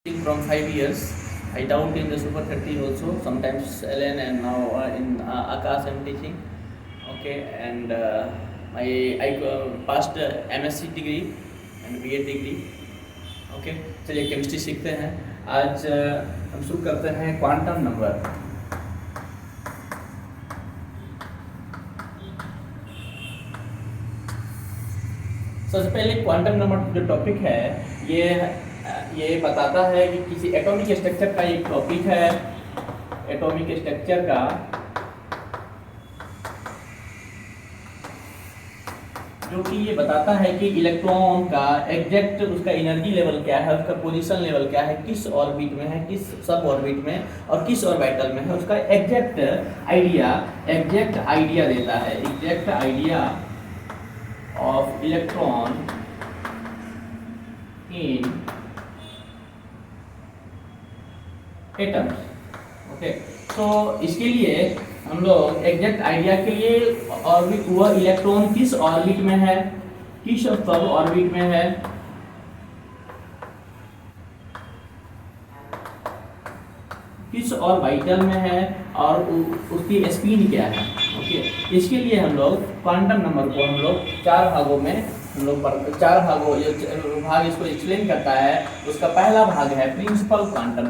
from 5 years. I doubt in the Super 30 also. Sometimes Ellen and now in Akash I'm teaching. Okay, and I passed MSc degree and BEd degree. Okay, चलिए chemistry सीखते हैं। आज हम शुरू करते हैं quantum number. सबसे पहले क्वांटम नंबर जो टॉपिक है ये बताता है कि किसी एटॉमिक स्ट्रक्चर का एक टॉपिक है। एटॉमिक स्ट्रक्चर का जो कि ये बताता है कि इलेक्ट्रॉन का एग्जैक्ट उसका एनर्जी लेवल क्या है, उसका पोजीशन लेवल क्या है, किस ऑर्बिट में है, किस सब ऑर्बिट में और किस ऑर्बिटल में है, उसका एग्जैक्ट आइडिया देता है। Exact idea of electron in atoms. Okay, तो इसके लिए हम लोग एग्जैक्ट आइडिया के लिए ऑर्बिट, वह इलेक्ट्रॉन किस ऑर्बिट में है, किस सब ऑर्बिट में है, किस ऑर्बिटल में है और उसकी स्पिन क्या है। ओके, इसके लिए हम लोग क्वांटम नंबर को हम लोग चार भागों में भाग इसको एक्सप्लेन करता है। उसका पहला भाग है प्रिंसिपल क्वांटम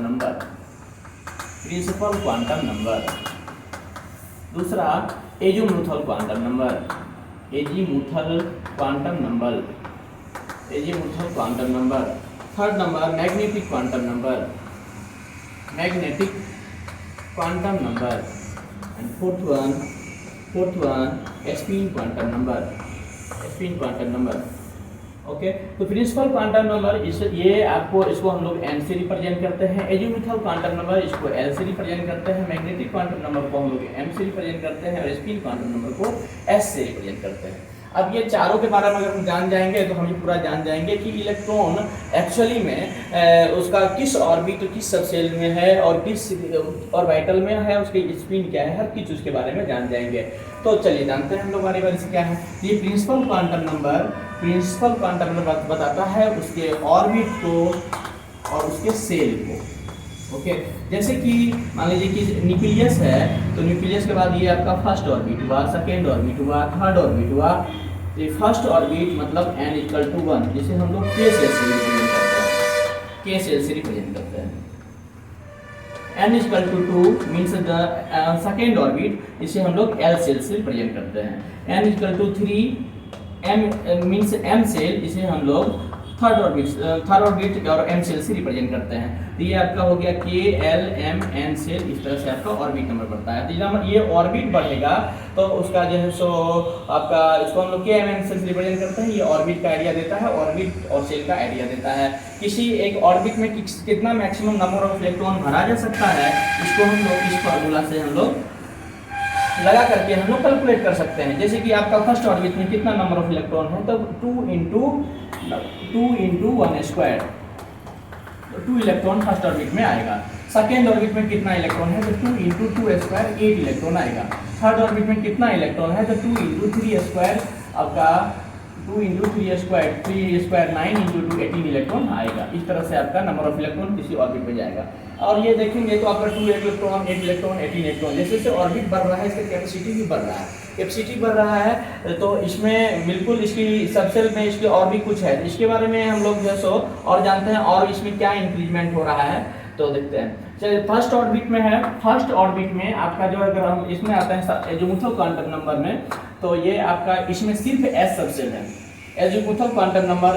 नंबर। दूसरा azimuthal quantum number. Third number magnetic quantum number and fourth one spin quantum number. Okay, तो प्रिंसिपल क्वांटम नंबर इसको हम लोग n से रिप्रेजेंट करते हैं। एजीमुथल क्वांटम नंबर इसको L से रिप्रेजेंट करते हैं। मैग्नेटिक क्वांटम नंबर को हम लोग m से रिप्रेजेंट करते हैं और स्पिन क्वांटम नंबर को s से रिप्रेजेंट करते हैं। अब ये चारों के बारे में अगर हम जान जाएंगे तो हम ये पूरा जान जाएंगे कि इलेक्ट्रॉन एक्चुअली में उसका किस ऑर्बिट, किस सबसेल में है और किस ऑर्बिटल में है, उसकी स्पिन क्या है, हर चीज उसके बारे में जान जाएंगे। तो चलिए जानते हैं हम लोग बारी से क्या है। ये प्रिंसिपल क्वांटम नंबर बताता है उसके ऑर्बिट को और उसके सेल को। ओके, जैसे कि मान लीजिए कि न्यूक्लियस है, तो न्यूक्लियस के बाद ये आपका फर्स्ट ऑर्बिट हुआ, सेकेंड ऑर्बिट हुआ, थर्ड ऑर्बिट हुआ। तो फर्स्ट ऑर्बिट मतलब n = 1, जिसे हम लोग k सेल से रिप्रेजेंट करते हैं। n = 2 means the second orbit, इसे हम लोग l सेल से रिप्रेजेंट करते हैं। n = 3 m means m cell, इसे हम लोग थर्ड ऑर्बिट और m सेल से रिप्रेजेंट करते हैं। तो ये आपका हो गया k l m n cell, इस तरह से आपका ऑर्बिट नंबर बढ़ता है। तो ये ऑर्बिट बढ़ेगा तो उसका जो है सो आपका इसको हम लोग k m n सेल से रिप्रेजेंट करते हैं। ये ऑर्बिट का आइडिया देता है, ऑर्बिट और सेल का आइडिया देता है। किसी एक ऑर्बिट में कितना मैक्सिमम नंबर ऑफ इलेक्ट्रॉन भरा जा सकता है, इसको हम लोग इस फार्मूला से हम लोग लगा करके हम लोग कैलकुलेट कर सकते हैं। जैसे कि आपका फर्स्ट ऑर्बिट में कितना नंबर ऑफ इलेक्ट्रॉन है, तो 2 × 1 स्क्वायर, 2 इलेक्ट्रॉन फर्स्ट ऑर्बिट में आएगा। सेकेंड ऑर्बिट में कितना इलेक्ट्रॉन है, तो 2 × 2 स्क्वायर 8 इलेक्ट्रॉन आएगा। थर्ड ऑर्बिट में कितना इलेक्ट्रॉन है, तो 2 × 3 स्क्वायर आपका 2 × 3 स्क्वायर 9 × 2 18 इलेक्ट्रॉन आएगा। इस तरह से आपका नंबर ऑफ इलेक्ट्रॉन किसी ऑर्बिट में जाएगा। और ये देखेंगे तो आपका 2 इलेक्ट्रॉन 8 इलेक्ट्रॉन 18 इलेक्ट्रॉन, जैसे जैसे ऑर्बिट बढ़ रहा है इसका कैपेसिटी भी बढ़ रहा है। कैपेसिटी बढ़ रहा है तो इसमें बिल्कुल इसकी सबसेल में इसकी और भी कुछ है, इसके बारे में हम लोग जो सो और जानते हैं और इसमें क्या इंक्रीजमेंट हो रहा है तो देखते हैं। चलिए फर्स्ट ऑर्बिट में है। फर्स्ट ऑर्बिट में आपका जो अगर हम इसमें आते हैं एजीमुथल क्वांटम नंबर में, तो ये आपका इसमें सिर्फ s सबसेल है। एजीमुथल क्वांटम नंबर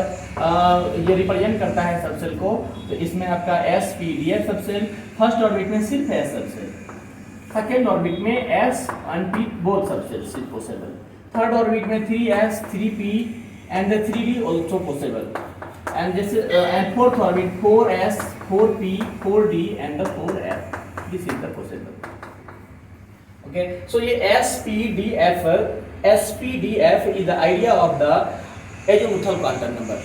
ये रिप्रेजेंट करता है सबसेल को, तो इसमें आपका s p d f subshell. First orbit में सिर्फ s सबसेल। सेकेंड ऑर्बिट में s and p both subcells is possible. Third orbit में 3s 3p and the 3d also possible। and जैसे and fourth orbit 4s 4p 4d and the 4f, this is the possible। okay, so ये spdf is the idea of the azimuthal quantum number।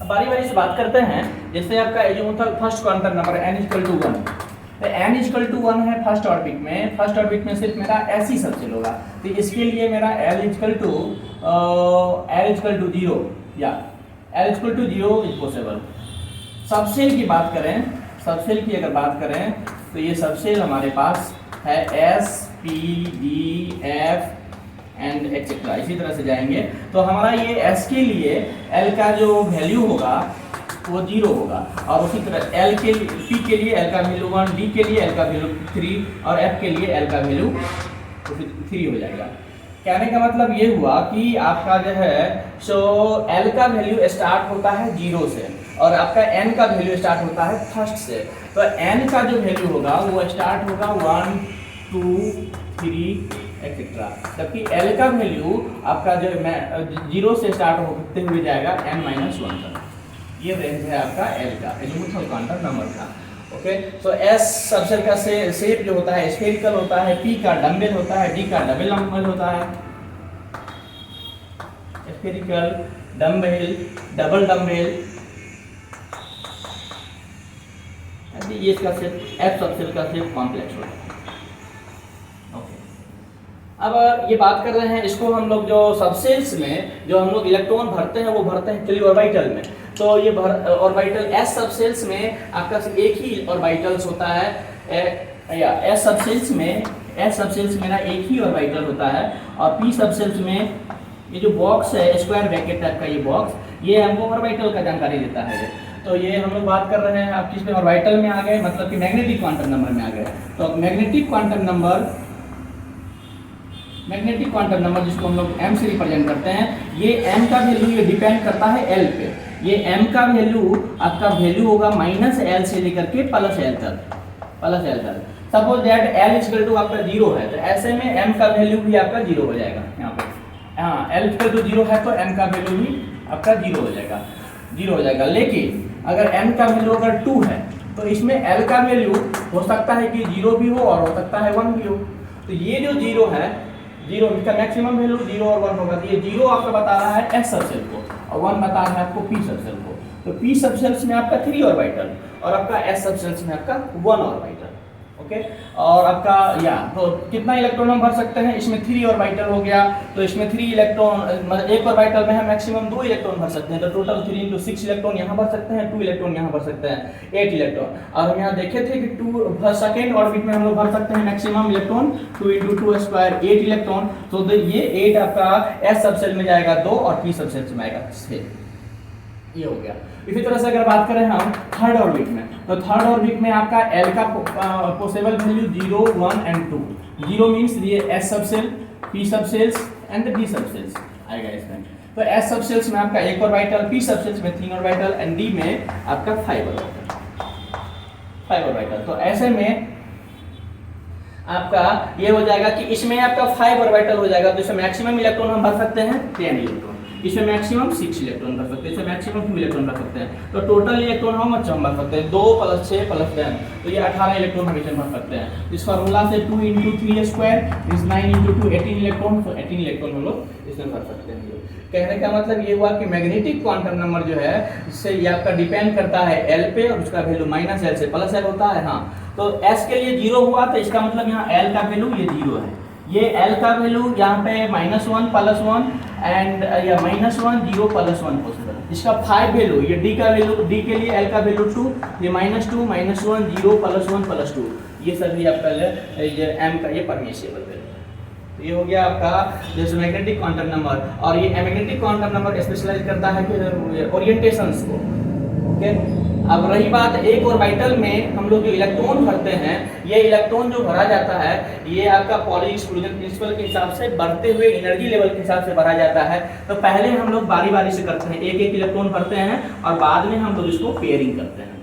अब बारी बारी से बात करते हैं। जैसे आपका ये जो था first quantum number n equal to 1, तो n इक्वल टू 1 है फर्स्ट ऑर्बिट में। फर्स्ट ऑर्बिट में सिर्फ मेरा s ही सबसेल होगा, तो इसके लिए मेरा l इक्वल टू 0 या l equal to 0 is possible. Subshell की बात करें, सबसेल की अगर बात करें तो ये सबसेल हमारे पास है s p d f and etcetera, इसी तरह से जाएंगे। तो हमारा ये s के लिए l का जो वैल्यू होगा वो 0 होगा, और उसी तरह l के लिए p के लिए l का वैल्यू 1, d के लिए l का वैल्यू 3 और f के लिए l का वैल्यू 3 हो जाएगा। कहने का मतलब ये हुआ कि आपका जो है सो l का वैल्यू स्टार्ट होता है 0 से और आपका n का वैल्यू स्टार्ट होता है फर्स्ट से। तो n का जो वैल्यू होगा वो स्टार्ट होगा 1 2 3 एक्सेट्रा, जबकि l का वैल्यू आपका जो 0 से स्टार्ट होते हुए जाएगा n-1 तक। ये रेंज है आपका l का एजीमुथल क्वांटम नंबर का। ओके, तो s सबसेल का शेप जो होता है स्फेरिकल होता है, p का डम्बेल होता है, d का डबल डम्बेल होता है। स्फेरिकल, डम्बेल, डबल डम्बेल, ये इसका शेप f सबसेल का शेप कॉम्प्लेक्स होता है। अब ये बात कर रहे हैं, इसको हम लोग जो सबसेल्स में जो हम लोग इलेक्ट्रॉन भरते हैं वो भरते हैं खाली ऑर्बिटल में। तो ये ऑर्बिटल s सबसेल्स में आपका एक ही ऑर्बिटल्स होता है, या s सबसेल्स में मेरा एक ही ऑर्बिटल होता है, और p सबसेल्स में ये जो बॉक्स है स्क्वायर ब्रैकेट टाइप का ये बॉक्स, ये हमको ऑर्बिटल का जानकारी देता है। तो ये हम लोग बात कर रहे हैं आप किस में ऑर्बिटल में आ गए, मतलब कि मैग्नेटिक क्वांटम नंबर में आ गए। तो मैग्नेटिक क्वांटम नंबर जिसको हम लोग m से रिप्रेजेंट करते हैं, ये m का वैल्यू ये डिपेंड करता है l पे। ये m का वैल्यू आपका वैल्यू होगा -l से लेकर के +l तक। Suppose that l equal to आपका 0 है, तो ऐसे में m का वैल्यू भी आपका 0 हो जाएगा। यहाँ पे हाँ l इक्वल टू 0 है तो m का वैल्यू भी आपका 0 हो जाएगा। लेकिन अगर m का वैल्यू अगर 2 है तो इसमें l का वैल्यू हो सकता है कि 0 भी हो और हो सकता है 1 भी हो। तो ये जो 0 है, 0 इसका मैक्सिमम वैल्यू 0 और 1 होगा। तो ये 0 आपका बता रहा है s सबसेल को और 1 बता रहा है आपको p सबसेल को। तो p सबसेल्स में आपका 3 ऑर्बिटल और आपका s सबसेल्स में आपका 1 ऑर्बिटल। ओके, और आपका या तो कितना इलेक्ट्रॉन हम भर सकते हैं, इसमें 3 ऑर्बिटल हो गया, तो इसमें 3 इलेक्ट्रॉन मतलब एक ऑर्बिटल में हम मैक्सिमम 2 इलेक्ट्रॉन भर सकते हैं। तो टोटल 3 × 6 इलेक्ट्रॉन यहाँ भर सकते हैं, 2 इलेक्ट्रॉन यहाँ भर सकते हैं, 8 इलेक्ट्रॉन। और हम यहाँ देखे थे कि 2 सेकेंड ऑर्बिट में हम लोग भर सकते हैं मैक्सिमम इलेक्ट्रॉन 2 × 2 स्क्वायर 8 इलेक्ट्रॉन। तो ये 8 आपका s सबसेल में जाएगा 2 और p सबसेल में आएगा 6। ये हो गया। इसी तरह से अगर बात करें हम थर्ड ऑर्बिट में, तो थर्ड ऑर्बिट में आपका l का पॉसिबल वैल्यू 0 1 एंड 2। 0 मींस ये s subshell, p subcells and d subcells आएगा इसमें। तो s सबसेल्स में आपका एक ऑर्बिटल, p सबसेल्स में 3 ऑर्बिटल एंड d में आपका 5 ऑर्बिटल। तो ऐसे में आपका ये हो जाएगा कि इसमें आपका 5 ऑर्बिटल हो जाएगा। तो इसमें मैक्सिमम इलेक्ट्रॉन हम भर सकते हैं 10 इलेक्ट्रॉन, इसमें मैक्सिमम 6 इलेक्ट्रॉन भर सकते हैं, इसमें मैक्सिमम 2 इलेक्ट्रॉन भर सकते हैं। तो टोटल इलेक्ट्रॉन हम हम भर सकते हैं 2 + 6 + 10, तो ये 18 इलेक्ट्रॉन हम इसमें भर सकते हैं। इस फार्मूला से 2 × 3 स्क्वायर इज 9 × 2 18 इलेक्ट्रॉन, तो 18 इलेक्ट्रॉन हम लोग इसमें भर सकते हैं। कहने का मतलब ये हुआ कि मैग्नेटिक क्वांटम नंबर जो है इससे ये आपका डिपेंड करता है l पे और उसका वैल्यू -l से +l होता है। हाँ, तो s के लिए 0 हुआ तो इसका मतलब यहाँ l का वैल्यू ये 0 है, ये l का वैल्यू यहाँ पे -1 +1 एंड या -1 0 +1 पॉसिबल। इसका 5 वैल्यू, ये d का वैल्यू, d के लिए l का वैल्यू 2, ये -2 -1 0 +1 +2, ये सभी आपका ये m का ये परमिसिबल वैल्यू। तो ये हो गया आपका जैसे मैग्नेटिक क्वांटम नंबर। और ये मैग्नेटिक क्वांटम नंबर स्पेशलाइज करता है फिर ओरिएंटेशंस को। ओके, अब रही बात एक ऑर्बिटल में हम लोग जो इलेक्ट्रॉन भरते हैं, ये इलेक्ट्रॉन जो भरा जाता है ये आपका पॉली एक्सक्लूजन प्रिंसिपल के हिसाब से बढ़ते हुए एनर्जी लेवल के हिसाब से भरा जाता है। तो पहले हम लोग बारी बारी से करते हैं, एक एक इलेक्ट्रॉन भरते हैं और बाद में हम लोग इसको पेयरिंग करते हैं।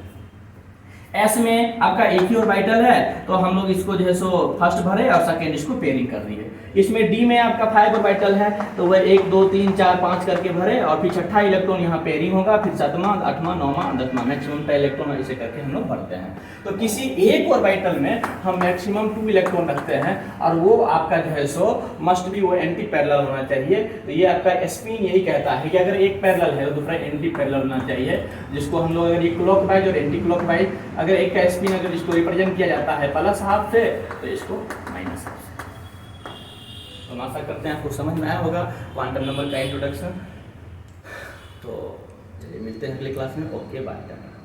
एस में आपका एक ही ऑर्बिटल है, तो हम लोग इसको जो है सो फर्स्ट भरे और सेकेंड इसको पेयरिंग कर दिए। इसमें डी में आपका 5 ऑर्बिटल है, तो वह 1 2 3 4 5 करके भरे और फिर छठा इलेक्ट्रॉन यहाँ पेयरिंग होगा, फिर 7वां 8वां 9वां 10वां मैक्सिमम 10 इलेक्ट्रॉन ऐसे करके हम लोग भरते हैं। तो किसी एक ऑर्बिटल में हम मैक्सिमम 2 इलेक्ट्रॉन रखते हैं और वो आपका जो है सो मस्ट बी वो एंटी पैरेलल होना चाहिए। तो ये आपका स्पिन यही कहता है कि अगर एक पैरेलल है तो दूसरा एंटी पैरेलल होना चाहिए, जिसको हम लोग अगर ये क्लॉकवाइज और एंटी क्लॉकवाइज, अगर एक का स्पिन अगर इसको रिप्रेजेंट किया जाता है प्लस हाफ से तो इसको माइनस हाफ से। तो हम आशा करते हैं आपको समझ में आया होगा क्वांटम नंबर का इंट्रोडक्शन। तो चलिए मिलते हैं अगले क्लास में। Okay bye.